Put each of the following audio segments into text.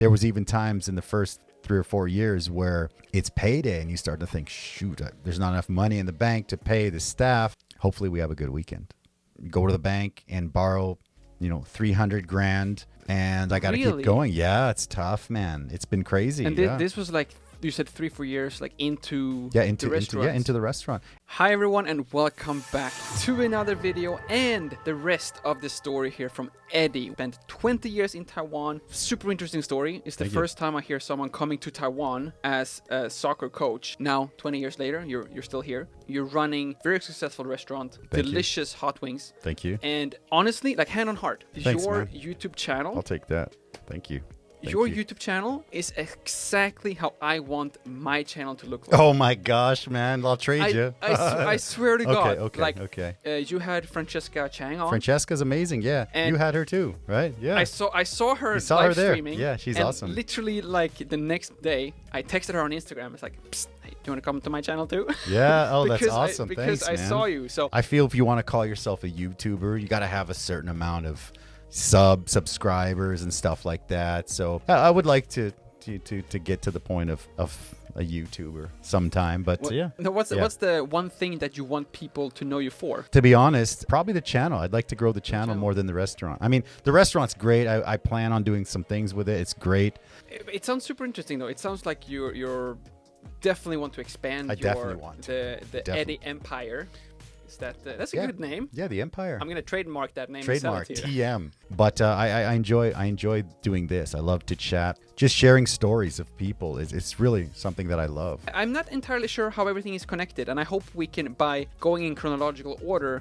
There was even times in the first 3 or 4 years where it's payday and you start to think, shoot, there's not enough money in the bank to pay the staff. Hopefully we have a good weekend. Go to the bank and borrow, 300 grand and I got to keep going. Yeah, it's tough, man. It's been crazy. And this was like, you said 3-4 years, like into the restaurant. Into the restaurant. Hi everyone, and welcome back to another video and the rest of the story here from Eddie. Spent 20 years in Taiwan. Super interesting story. It's the first time I hear someone coming to Taiwan as a soccer coach. Now, 20 years later, you're still here. You're running very successful restaurant, delicious hot wings. Thank you. And honestly, like hand on heart, Thanks, your man. YouTube channel. I'll take that. Thank you. Your YouTube channel is exactly how I want my channel to look like. Oh my gosh, man. I'll trade you. I swear to God. Okay. You had Francesca Chang on. Francesca's amazing, yeah. And you had her too, right? Yeah. I saw her you saw live her there. streaming. Yeah, she's and awesome. Literally, like the next day, I texted her on Instagram. It's like, psst, hey, do you want to come to my channel too? Yeah. Oh, that's awesome. Because Thanks, I saw you. So I feel if you want to call yourself a YouTuber, you got to have a certain amount of subscribers and stuff like that. So I would like to get to the point of a YouTuber sometime, but what's the one thing that you want people to know you for? To be honest, probably the channel. I'd like to grow the channel more than the restaurant. I mean, the restaurant's great. I plan on doing some things with it. It's great. It sounds super interesting though. It sounds like you're definitely want to expand the Eddie Empire. That's a good name. Yeah, the Empire. I'm gonna trademark that name. Trademark TM. But I enjoy doing this. I love to chat. Just sharing stories of people it's really something that I love. I'm not entirely sure how everything is connected, and I hope we can, by going in chronological order,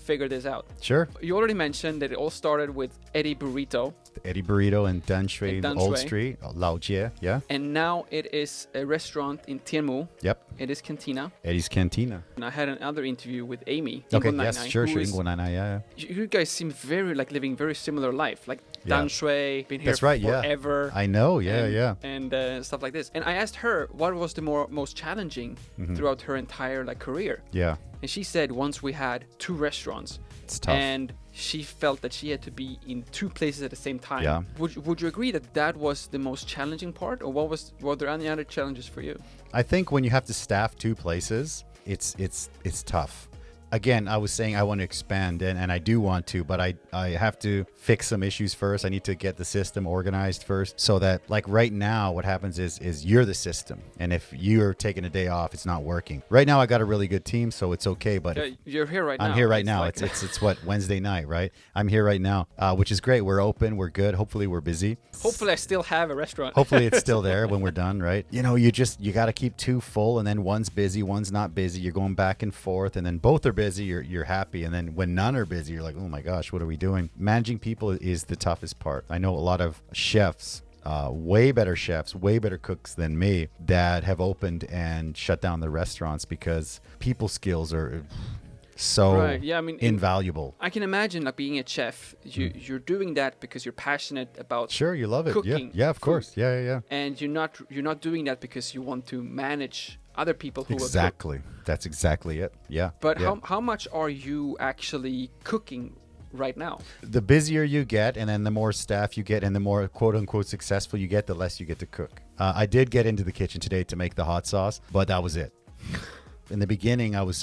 figure this out. Sure. You already mentioned that it all started with Eddie Burrito. Eddie Burrito in Danshui, Old Street, Laojie, yeah. And now it is a restaurant in Tianmu. Yep. It is Cantina. Eddie's Cantina. And I had another interview with Amy. Okay, yes, sure, yeah. You guys seem very, like, living very similar life. Like, Danshui, been here forever. I know, and stuff like this. And I asked her what was the most challenging throughout her entire career. Yeah. And she said once we had 2 restaurants. It's tough. And she felt that she had to be in 2 places at the same time. Yeah. Would you agree that was the most challenging part, or were there any other challenges for you? I think when you have to staff 2 places, it's tough. Again, I was saying I want to expand, and I do want to, but I have to fix some issues first. I need to get the system organized first, so that, like, right now, what happens is you're the system, and if you're taking a day off, it's not working. Right now, I got a really good team, so it's okay. But you're here right now. I'm here right now. It's what, Wednesday night, right? I'm here right now, which is great. We're open. We're good. Hopefully, we're busy. Hopefully, I still have a restaurant. Hopefully, it's still there when we're done, right? You got to keep 2 full, and then one's busy, one's not busy. You're going back and forth, and then both are busy. You're happy, and then when none are busy, you're like, oh my gosh, what are we doing? Managing people is the toughest part. I know a lot of chefs, way better chefs, way better cooks than me, that have opened and shut down their restaurants because people skills are so invaluable. I can imagine, like, being a chef, you're doing that because you're passionate about you love it. Cooking, yeah, of course. Yeah. And you're not doing that because you want to manage other people who exactly. That's exactly it. Yeah. But how much are you actually cooking right now? The busier you get, and then the more staff you get, and the more quote unquote successful you get, the less you get to cook. I did get into the kitchen today to make the hot sauce, but that was it. In the beginning, I was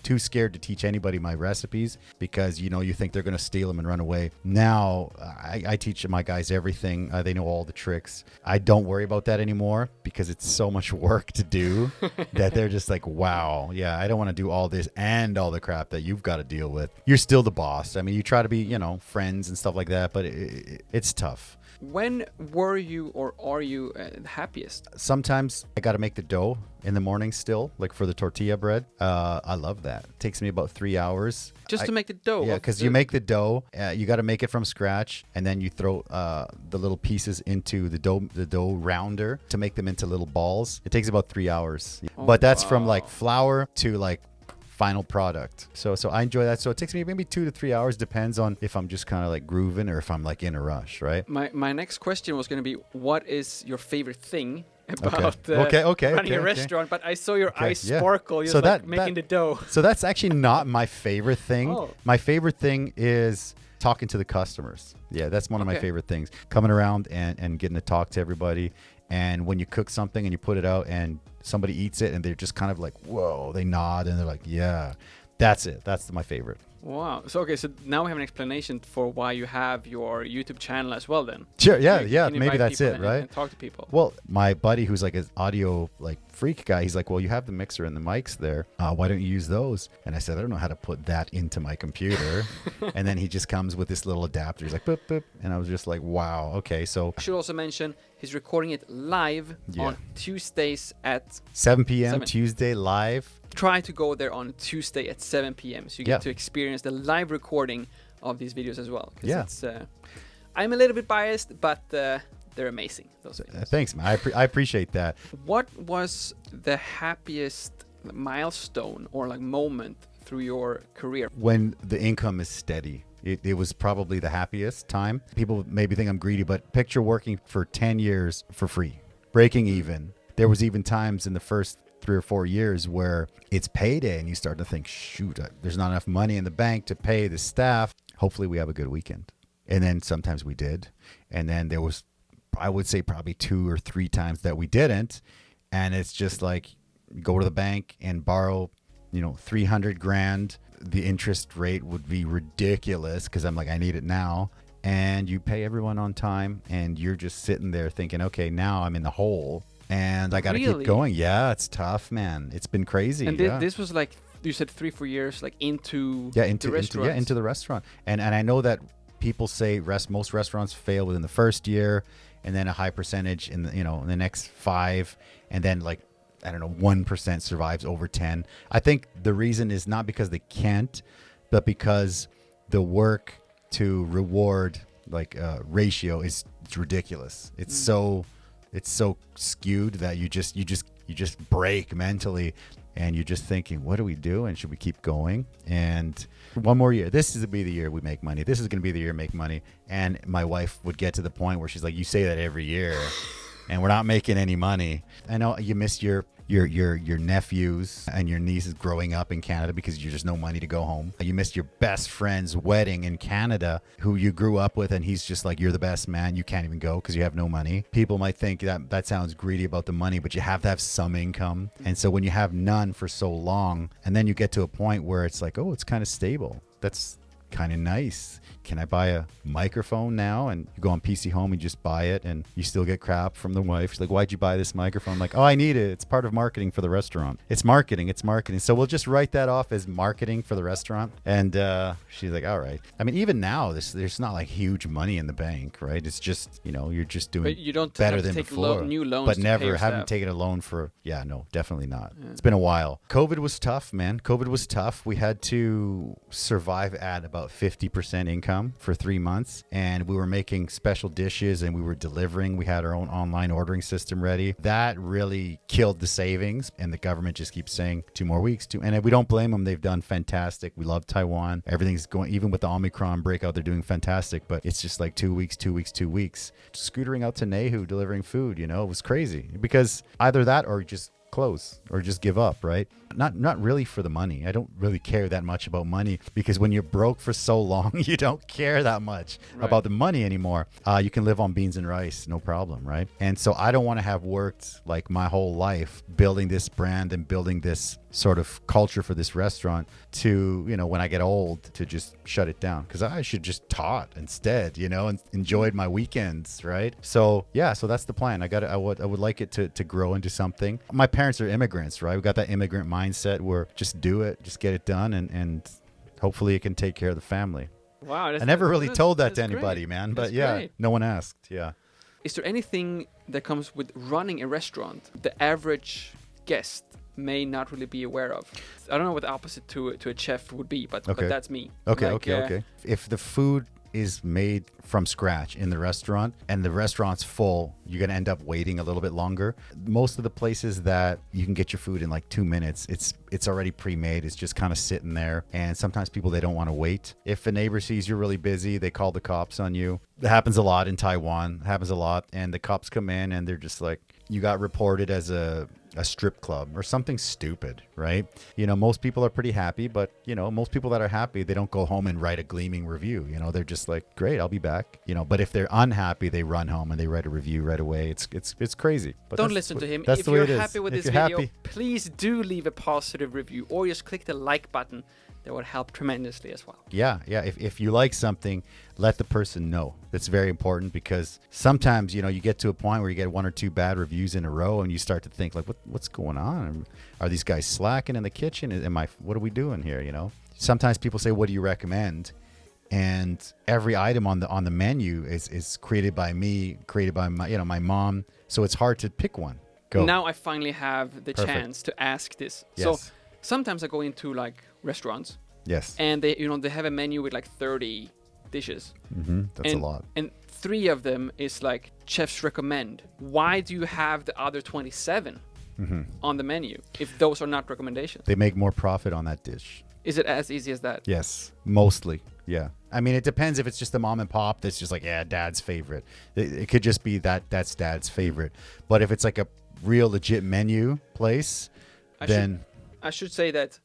too scared to teach anybody my recipes because, you think they're going to steal them and run away. Now, I teach my guys everything. They know all the tricks. I don't worry about that anymore because it's so much work to do that they're just like, wow, yeah, I don't want to do all this and all the crap that you've got to deal with. You're still the boss. I mean, you try to be, friends and stuff like that, but it's tough. When were you or are you happiest? Sometimes I got to make the dough in the morning still, like for the tortilla bread. I love that. It takes me about 3 hours. Just to make the dough? Yeah, because you make the dough. You got to make it from scratch, and then you throw the little pieces into the dough rounder to make them into little balls. It takes about 3 hours. But that's from like flour to like final product. So I enjoy that. So it takes me maybe 2 to 3 hours, depends on if I'm just kind of like grooving or if I'm like in a rush, right? My next question was going to be, what is your favorite thing about running a restaurant? But I saw your eyes sparkle. You're making the dough. So that's actually not my favorite thing. My favorite thing is talking to the customers. Yeah, that's one of my Okay. favorite things. Coming around and getting to talk to everybody. And when you cook something and you put it out and somebody eats it and they're just kind of like, whoa, they nod and they're like, yeah, that's it. That's my favorite. Wow. So okay, so now we have an explanation for why you have your YouTube channel as well then. Sure, yeah, You yeah, can maybe invite that's people it, and- right? And talk to people. Well, my buddy who's like an audio like freak guy, he's like, well, you have the mixer and the mics there. Why don't you use those? And I said, I don't know how to put that into my computer. And then he just comes with this little adapter. He's like, boop, boop. And I was just like, wow, okay. So I should also mention he's recording it live Yeah. on Tuesdays at 7 p.m. 7. Tuesday live. try to go there on Tuesday at 7 p.m. so you get Yeah. to experience the live recording of these videos as well. 'Cause Yeah. it's, I'm a little bit biased, but they're amazing. Those videos. Thanks, man. I appreciate that. What was the happiest milestone or like moment through your career? When the income is steady. It was probably the happiest time. People maybe think I'm greedy, but picture working for 10 years for free, breaking even. There was even times in the first 3 or 4 years where it's payday and you start to think, shoot, there's not enough money in the bank to pay the staff. Hopefully we have a good weekend. And then sometimes we did. And then there was, I would say probably 2 or 3 times that we didn't. And it's just like, go to the bank and borrow, 300 grand. The interest rate would be ridiculous because I'm like, I need it now. And you pay everyone on time and you're just sitting there thinking, okay, now I'm in the hole and I got to Really? keep going. Yeah, it's tough, man. It's been crazy. And yeah. this was like, you said 3-4 years, like into into the restaurants. into the restaurant. And I know that people say most restaurants fail within the first year and then a high percentage in the, in the next 5, and then like, I don't know, 1% survives over 10. I think the reason is not because they can't, but because the work to reward ratio is ridiculous. It's so skewed that you just break mentally, and you're just thinking, what do we do? And should we keep going? And one more year. This is going to be the year we make money. This is going to be the year we make money. And my wife would get to the point where she's like, you say that every year and we're not making any money. I know you miss your nephews and your nieces growing up in Canada because there's just no money to go home. You missed your best friend's wedding in Canada who you grew up with, and he's just like, you're the best man. You can't even go because you have no money. People might think that sounds greedy about the money, but you have to have some income. And so when you have none for so long, and then you get to a point where it's like, oh, it's kind of stable. That's kind of nice. Can I buy a microphone now? And you go on PC Home and just buy it, and you still get crap from the wife. She's like, why'd you buy this microphone? I'm like, oh, I need it. It's part of marketing for the restaurant. It's marketing. So we'll just write that off as marketing for the restaurant. And she's like, all right. I mean, even now, there's not like huge money in the bank, right? It's just, you're just doing But you don't better have to than take before. new loans but to pay never your haven't staff. taken a loan for, no, definitely not. Yeah. It's been a while. COVID was tough, man. COVID was tough. We had to survive at about 50% income for 3 months. And we were making special dishes and we were delivering. We had our own online ordering system ready. That really killed the savings, and the government just keeps saying 2 more weeks. And we don't blame them. They've done fantastic. We love Taiwan. Everything's going, even with the Omicron breakout, they're doing fantastic, but it's just like 2 weeks. Scootering out to Nehu, delivering food, it was crazy because either that or just close or just give up, right? Not really for the money. I don't really care that much about money because when you're broke for so long, you don't care that much about the money anymore. You can live on beans and rice, no problem, right? And so I don't want to have worked like my whole life building this brand and building this sort of culture for this restaurant to, when I get old, to just shut it down, because I should just taught instead, and enjoyed my weekends, right? So yeah, so that's the plan. I would like it to grow into something. My parents are immigrants, right? We got that immigrant mindset where just do it, just get it done, and hopefully it can take care of the family. Wow. I never really told that to that's anybody, great. man, That's but yeah, great. no one asked. Yeah. Is there anything that comes with running a restaurant the average guest may not really be aware of? I don't know what the opposite to a chef would be, but that's me. Okay. If the food is made from scratch in the restaurant and the restaurant's full, you're going to end up waiting a little bit longer. Most of the places that you can get your food in like 2 minutes, it's it's already pre-made. It's just kind of sitting there. And sometimes people, they don't want to wait. If a neighbor sees you're really busy, they call the cops on you. That happens a lot in Taiwan. It happens a lot. And the cops come in and they're just like, you got reported as a strip club or something stupid, right? Most people are pretty happy, but most people that are happy, they don't go home and write a gleaming review. They're just like, great, I'll be back. But if they're unhappy, they run home and they write a review right away. It's crazy. But don't listen to him. That's If the way you're it is. happy with If this you're video, happy. please do leave a positive review or just click the like button. That would help tremendously as well. Yeah. If you like something, let the person know. That's very important because sometimes, you get to a point where you get 1 or 2 bad reviews in a row and you start to think like, what's going on? Are these guys slacking in the kitchen? What are we doing here? Sometimes people say, what do you recommend? And every item on the menu is created by me, created by my mom. So it's hard to pick one. Go. Now I finally have the Perfect. chance to ask this. Yes. So sometimes I go into like restaurants. Yes. And they have a menu with like 30 dishes. That's a lot. And 3 of them is like chefs recommend. Why do you have the other 27 on the menu if those are not recommendations? They make more profit on that dish. Is it as easy as that? Yes, mostly. Yeah. I mean, it depends if it's just a mom and pop that's just like, yeah, dad's favorite. It could just be that's dad's favorite. But if it's like a real legit menu place, I should say that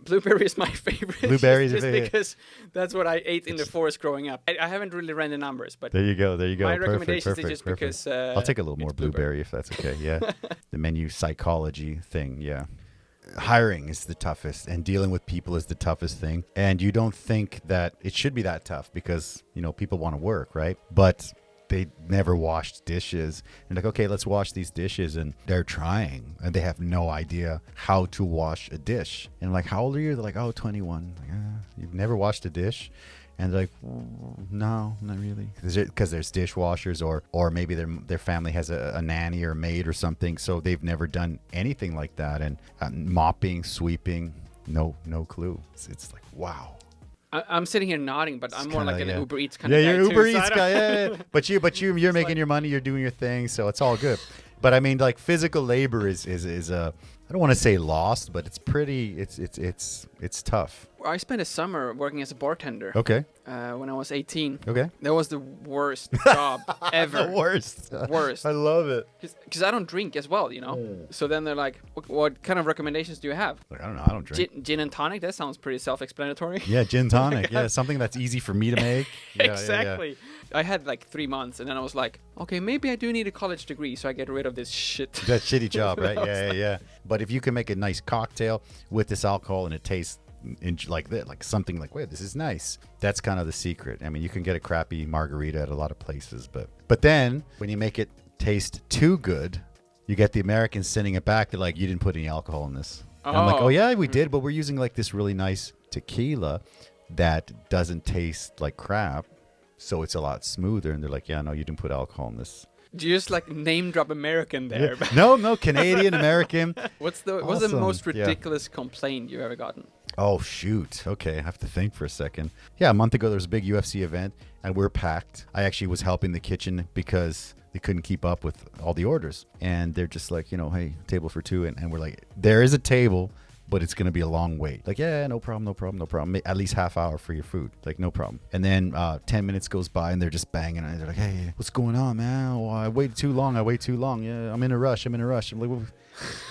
blueberry is my favorite. Blueberry is just your favorite. because that's what I ate in the forest growing up. I haven't really ran the numbers, but there you go. my recommendations is just because I'll take a little more it's blueberry if that's okay. Yeah. The menu psychology thing. Yeah. Hiring is the toughest and dealing with people is the toughest thing. And you don't think that it should be that tough because, people want to work, right? But they never washed dishes. And like, okay, let's wash these dishes. And they're trying and they have no idea how to wash a dish. And I'm like, how old are you? They're like, 21. Like, you've never washed a dish? And they're like, no, not really. Because there's dishwashers or maybe their family has a nanny or maid or something. So they've never done anything like that. And mopping, sweeping, no clue. It's like, wow. I'm sitting here nodding, but I'm more like an Uber Eats kind of guy. Yeah, you're Uber too, Eats guy. Yeah. But you're making your money. You're doing your thing. So it's all good. But I mean, like physical labor is I don't want to say lost, but it's pretty. It's tough. I spent a summer working as a bartender. Okay. When I was 18. Okay. That was the worst job ever. The worst. Worst. I love it. Because I don't drink as well, So then they're like, what kind of recommendations do you have? Like, I don't know. I don't drink. Gin and tonic? That sounds pretty self-explanatory. Yeah, gin tonic. Yeah, something that's easy for me to make. Yeah, exactly. Yeah. I had like 3 months, and then I was like, okay, maybe I do need a college degree, so I get rid of this shit. That shitty job, right? Yeah. But if you can make a nice cocktail with this alcohol and it tastes like that, like something like, wait, this is nice. That's kind of the secret. I mean, you can get a crappy margarita at a lot of places, but then when you make it taste too good, you get the Americans sending it back. They're like, you didn't put any alcohol in this. And I'm like, oh yeah, we did, but we're using like this really nice tequila that doesn't taste like crap, so it's a lot smoother. And they're like, yeah, no, you didn't put alcohol in this. You just like name drop American there. No, Canadian, American. What's the most ridiculous complaint you've ever gotten? Oh, shoot. Okay, I have to think for a second. Yeah, a month ago, there was a big UFC event, and we're packed. I actually was helping the kitchen because they couldn't keep up with all the orders. And they're just like, hey, table for 2. And we're like, there is a table, but it's going to be a long wait. Like, yeah, no problem. At least half hour for your food. Like, no problem. And then 10 minutes goes by, and they're just banging. And they're like, hey, what's going on, man? Oh, I waited too long. Yeah, I'm in a rush. I'm like, well,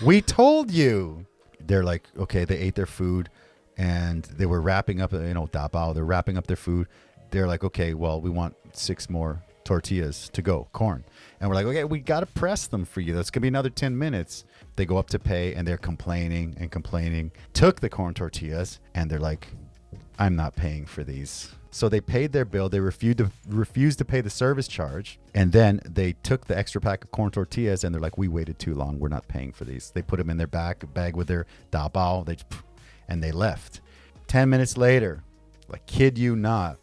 we told you. They're like, okay, they ate their food. And they were wrapping up, dabao. They're wrapping up their food. They're like, okay, well, we want 6 more tortillas to go, corn. And we're like, okay, we got to press them for you. That's going to be another 10 minutes. They go up to pay, and they're complaining. Took the corn tortillas, and they're like, I'm not paying for these. So they paid their bill. They refused to pay the service charge. And then they took the extra pack of corn tortillas, and they're like, we waited too long. We're not paying for these. They put them in their bag with their dabao. And they left. 10 minutes later, like, kid you not,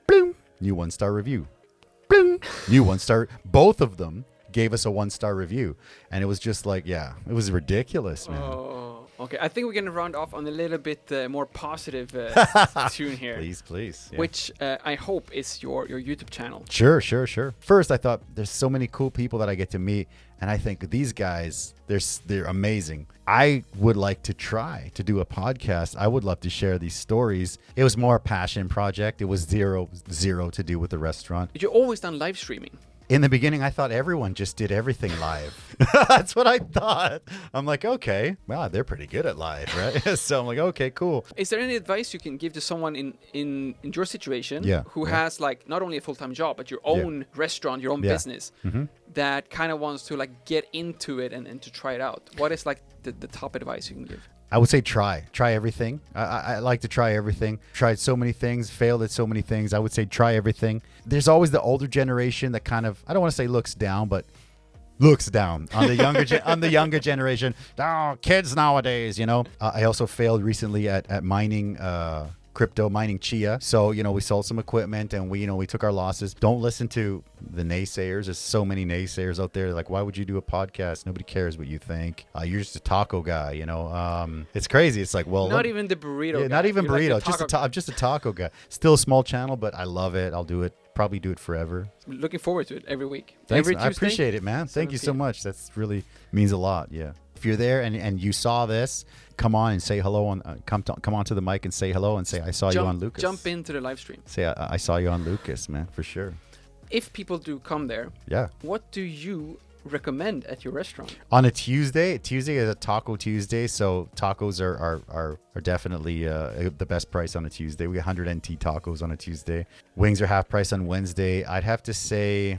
bloom, new 1-star review. Bloom, new 1-star. Both of them gave us a 1-star review. And it was just like, yeah, it was ridiculous, man. Oh. Okay, I think we're gonna round off on a little bit more positive tune here. Please. Yeah. Which I hope is your YouTube channel. Sure. First, I thought there's so many cool people that I get to meet, and I think these guys, they're amazing. I would like to try to do a podcast. I would love to share these stories. It was more a passion project. It was zero to do with the restaurant. But you always done live streaming. In the beginning, I thought everyone just did everything live. That's what I thought. I'm like, okay, wow, they're pretty good at live, right? So I'm like, okay, cool. Is there any advice you can give to someone in your situation who has like not only a full-time job, but your own restaurant, your own business that kind of wants to like get into it and to try it out? What is like the top advice you can give? I would say try everything. I like to try everything. Tried so many things, failed at so many things. I would say try everything. There's always the older generation that kind of, I don't want to say looks down, but looks down on the younger on the younger generation. Oh, kids nowadays, you know. I also failed recently at mining crypto, mining chia. So, you know, we sold some equipment and we took our losses. Don't listen to the naysayers. There's so many naysayers out there. Like, why would you do a podcast? Nobody cares what you think. You're just a taco guy, you know. It's crazy. It's like, well, not even the burrito. Yeah, guy. Not even You're burrito. like I'm just a taco guy. Still a small channel, but I love it. I'll do it. Probably do it forever. Looking forward to it every week. Thanks, Every I appreciate it, man. Thank you so much. That's really means a lot. Yeah. If you're there and you saw this, come on and say hello on come on to the mic and say hello and say I saw you on Lukas. Jump into the live stream. Say I saw you on Lukas, man, for sure. If people do come there, what do you recommend at your restaurant? On a Tuesday is a Taco Tuesday, so tacos are definitely the best price on a Tuesday. We get 100 NT tacos on a Tuesday. Wings are half price on Wednesday. I'd have to say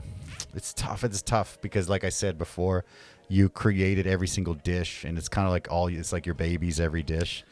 it's tough because like I said before, you created every single dish and it's kind of like it's like your baby's every dish.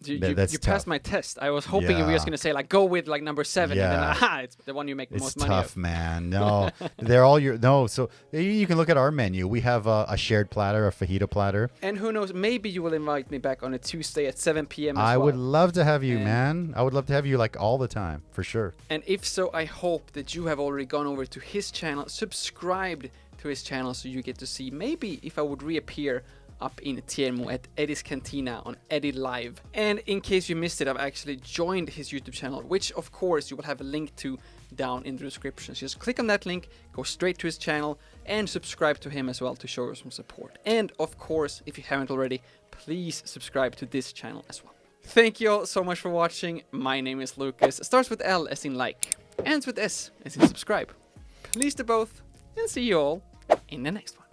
You passed my test. I was hoping you were just going to say like go with like number 7 and then it's the one you make the most money It's tough, of. man. No, they're all so you can look at our menu. We have a shared platter, a fajita platter. And who knows, maybe you will invite me back on a Tuesday at 7 p.m. I would love to have you, man. I would love to have you like all the time, for sure. And if so, I hope that you have already gone over to his channel, subscribed to his channel so you get to see maybe if I would reappear up in Tiermo at Eddie's Cantina on Eddie Live. And in case you missed it, I've actually joined his YouTube channel, which of course you will have a link to down in the description. So just click on that link, go straight to his channel and subscribe to him as well to show some support. And of course, if you haven't already, please subscribe to this channel as well. Thank you all so much for watching. My name is Lukas. It starts with L as in like, ends with S as in subscribe. Please do both, and see you all in the next one.